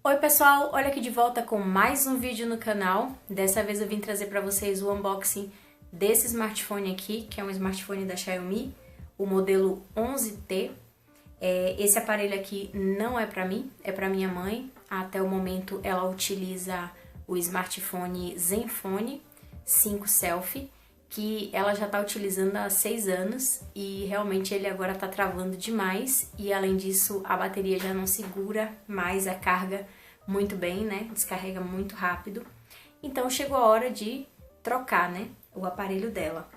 Oi pessoal, olha aqui de volta com mais um vídeo no canal. Dessa vez eu vim trazer para vocês o unboxing desse smartphone aqui, que é um smartphone da Xiaomi, o modelo 11T. Esse aparelho aqui não é para mim, é para minha mãe. Até o momento ela utiliza o smartphone Zenfone 5 Selfie, que ela já está utilizando há 6 anos e realmente ele agora está travando demais e além disso a bateria já não segura mais a carga muito bem, né? Descarrega muito rápido. Então chegou a hora de trocar, né, o aparelho dela.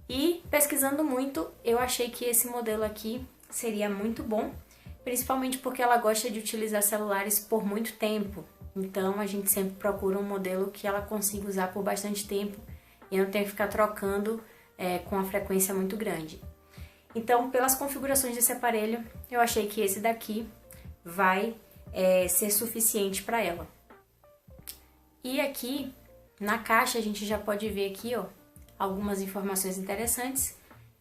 E pesquisando muito, eu achei que esse modelo aqui seria muito bom, principalmente porque ela gosta de utilizar celulares por muito tempo. Então a gente sempre procura um modelo que ela consiga usar por bastante tempo e não tenha que ficar trocando com uma frequência muito grande. Então, pelas configurações desse aparelho, eu achei que esse daqui vai ser suficiente para ela. E aqui na caixa a gente já pode ver aqui, ó, algumas informações interessantes.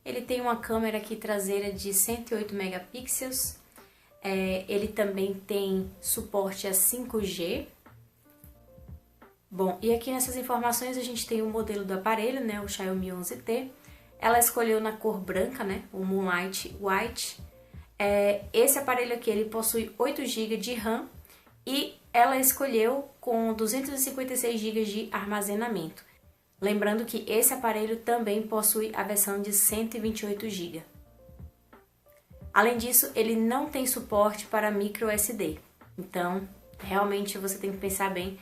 Ele tem uma câmera aqui traseira de 108 megapixels. Ele também tem suporte a 5G. Bom, e aqui nessas informações a gente tem o modelo do aparelho, né, o Xiaomi 11T. Ela escolheu na cor branca, né, o Moonlight White. Esse aparelho aqui ele possui 8 GB de RAM e ela escolheu com 256 GB de armazenamento. Lembrando que esse aparelho também possui a versão de 128 GB. Além disso, ele não tem suporte para micro SD. Então, realmente você tem que pensar bem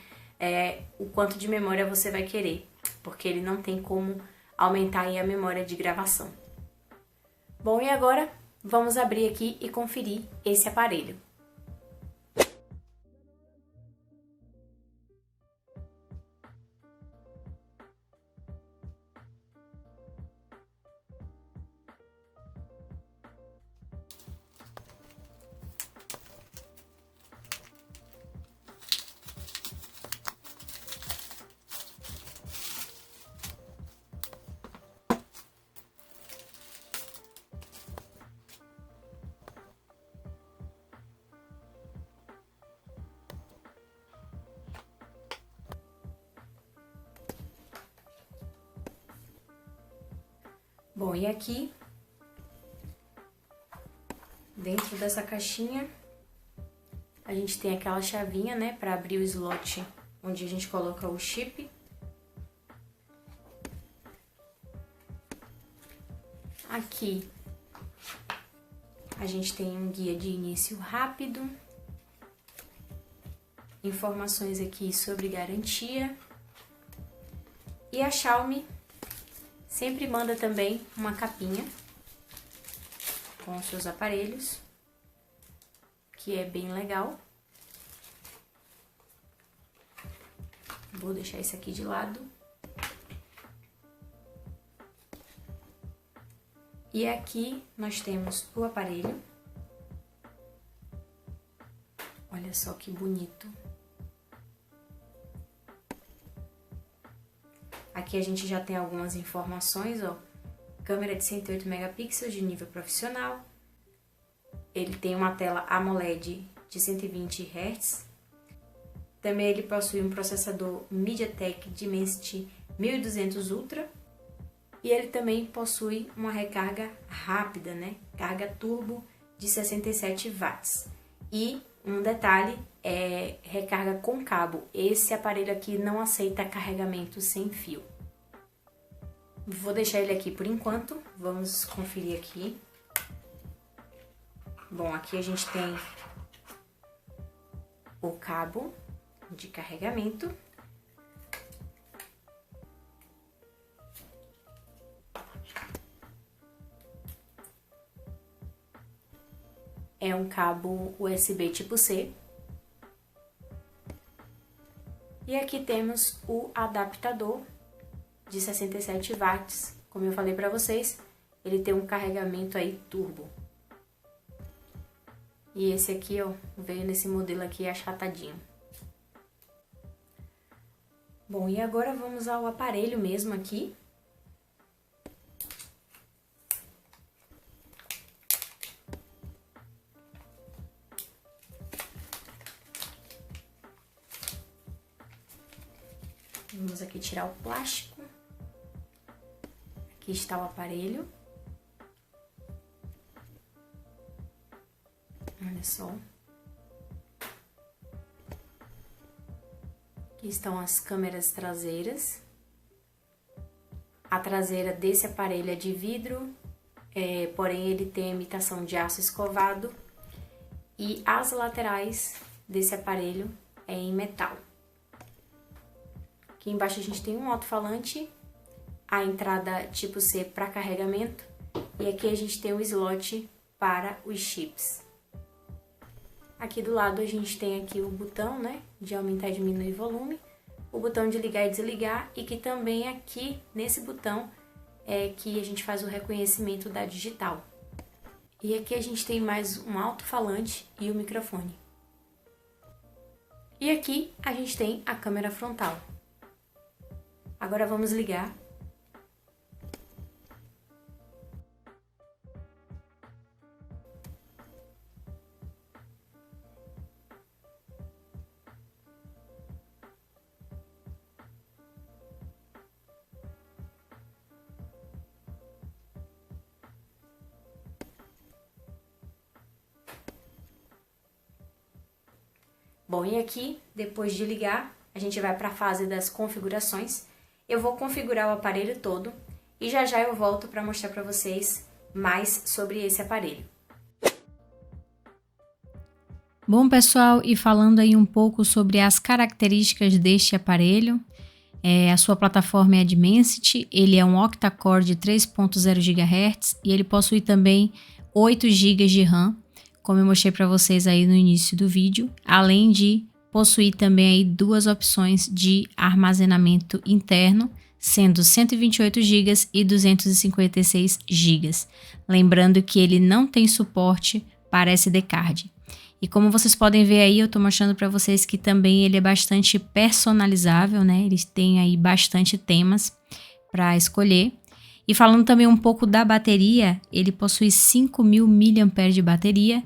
o quanto de memória você vai querer, porque ele não tem como aumentar aí a memória de gravação. Bom, e agora vamos abrir aqui e conferir esse aparelho. Bom, e aqui, dentro dessa caixinha, a gente tem aquela chavinha, né, para abrir o slot onde a gente coloca o chip. Aqui, a gente tem um guia de início rápido, informações aqui sobre garantia. E a Xiaomi sempre manda também uma capinha com os seus aparelhos, que é bem legal. Vou deixar esse aqui de lado. E aqui nós temos o aparelho. Olha só que bonito. Aqui a gente já tem algumas informações, ó. Câmera de 108 megapixels de nível profissional. Ele tem uma tela AMOLED de 120 Hz. Também ele possui um processador MediaTek Dimensity 1200 Ultra. E ele também possui uma recarga rápida, né? Carga turbo de 67 watts. E um detalhe, recarga com cabo. Esse aparelho aqui não aceita carregamento sem fio. Vou deixar ele aqui por enquanto, vamos conferir aqui. Bom, aqui a gente tem o cabo de carregamento. É um cabo USB tipo C. E aqui temos o adaptador de 67 watts. Como eu falei para vocês, ele tem um carregamento aí turbo. E esse aqui, ó, veio nesse modelo aqui achatadinho. Bom, e agora vamos ao aparelho mesmo aqui. Vamos aqui tirar o plástico. Aqui está o aparelho. Olha só. Aqui estão as câmeras traseiras. A traseira desse aparelho é de vidro, porém ele tem a imitação de aço escovado. E as laterais desse aparelho é em metal. Aqui embaixo a gente tem um alto-falante, a entrada tipo C para carregamento, e aqui a gente tem o slot para os chips. Aqui do lado a gente tem aqui o botão, né, de aumentar e diminuir volume, o botão de ligar e desligar, e que também aqui nesse botão é que a gente faz o reconhecimento da digital. E aqui a gente tem mais um alto-falante e o microfone. E aqui a gente tem a câmera frontal. Agora vamos ligar. Bom, e aqui, depois de ligar, a gente vai para a fase das configurações. Eu vou configurar o aparelho todo e já já eu volto para mostrar para vocês mais sobre esse aparelho. Bom, pessoal, e falando aí um pouco sobre as características deste aparelho, a sua plataforma é a Dimensity, ele é um octa-core de 3.0 GHz e ele possui também 8 GB de RAM, como eu mostrei para vocês aí no início do vídeo, além de possuir também aí duas opções de armazenamento interno, sendo 128 GB e 256 GB. Lembrando que ele não tem suporte para SD card. E como vocês podem ver aí, eu estou mostrando para vocês que também ele é bastante personalizável, né? Eles têm aí bastante temas para escolher. E falando também um pouco da bateria, ele possui 5.000 mAh de bateria.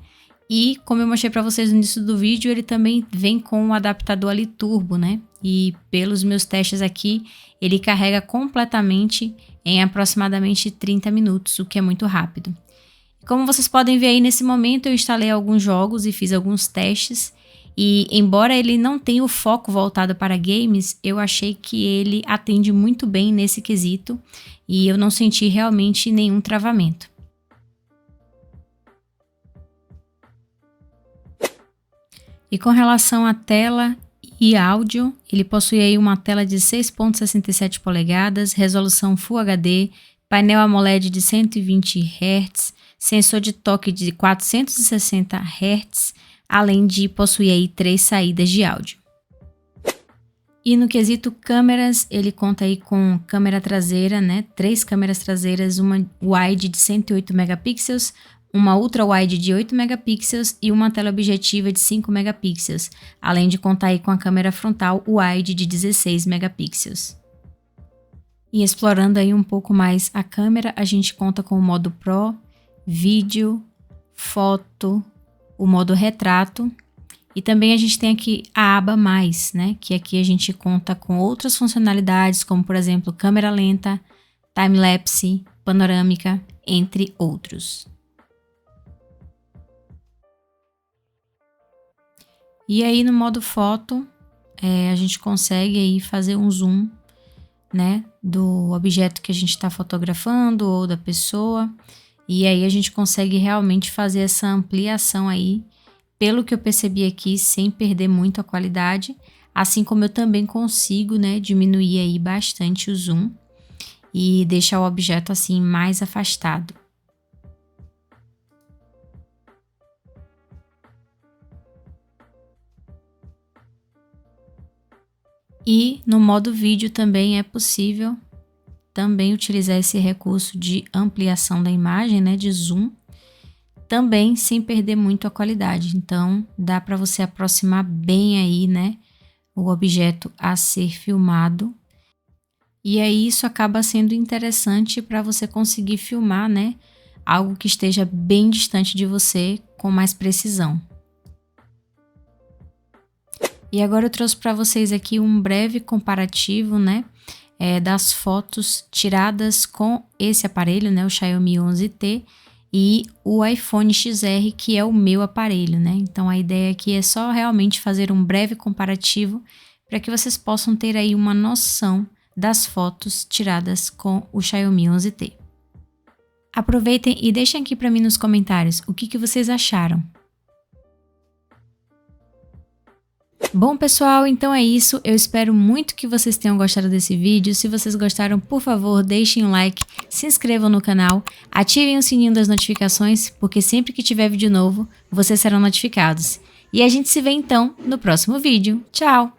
E como eu mostrei para vocês no início do vídeo, ele também vem com um adaptador ali turbo, né? E pelos meus testes aqui, ele carrega completamente em aproximadamente 30 minutos, o que é muito rápido. Como vocês podem ver aí nesse momento, eu instalei alguns jogos e fiz alguns testes. E embora ele não tenha o foco voltado para games, eu achei que ele atende muito bem nesse quesito e eu não senti realmente nenhum travamento. E com relação à tela e áudio, ele possui aí uma tela de 6.67 polegadas, resolução Full HD, painel AMOLED de 120 Hz, sensor de toque de 460 Hz, além de possuir aí 3 saídas de áudio. E no quesito câmeras, ele conta aí com câmera traseira, né? 3 câmeras traseiras, uma wide de 108 megapixels, uma ultra wide de 8 megapixels e uma teleobjetiva de 5 megapixels, além de contar aí com a câmera frontal wide de 16 megapixels. E explorando aí um pouco mais a câmera, a gente conta com o modo Pro, vídeo, foto, o modo retrato e também a gente tem aqui a aba mais, né? Que aqui a gente conta com outras funcionalidades, como por exemplo câmera lenta, time-lapse, panorâmica, entre outros. E aí no modo foto, a gente consegue aí fazer um zoom, né, do objeto que a gente está fotografando ou da pessoa. E aí a gente consegue realmente fazer essa ampliação aí, pelo que eu percebi aqui, sem perder muito a qualidade. Assim como eu também consigo, né, diminuir aí bastante o zoom e deixar o objeto assim mais afastado. E no modo vídeo também é possível também utilizar esse recurso de ampliação da imagem, né, de zoom, também sem perder muito a qualidade. Então, dá para você aproximar bem aí, né, o objeto a ser filmado. E aí isso acaba sendo interessante para você conseguir filmar, né, algo que esteja bem distante de você com mais precisão. E agora eu trouxe para vocês aqui um breve comparativo, né, das fotos tiradas com esse aparelho, né, o Xiaomi 11T e o iPhone XR, que é o meu aparelho, né. Então a ideia aqui é só realmente fazer um breve comparativo para que vocês possam ter aí uma noção das fotos tiradas com o Xiaomi 11T. Aproveitem e deixem aqui para mim nos comentários o que vocês acharam. Bom, pessoal, então é isso. Eu espero muito que vocês tenham gostado desse vídeo. Se vocês gostaram, por favor, deixem um like, se inscrevam no canal, ativem o sininho das notificações, porque sempre que tiver vídeo novo, vocês serão notificados. E a gente se vê então no próximo vídeo. Tchau!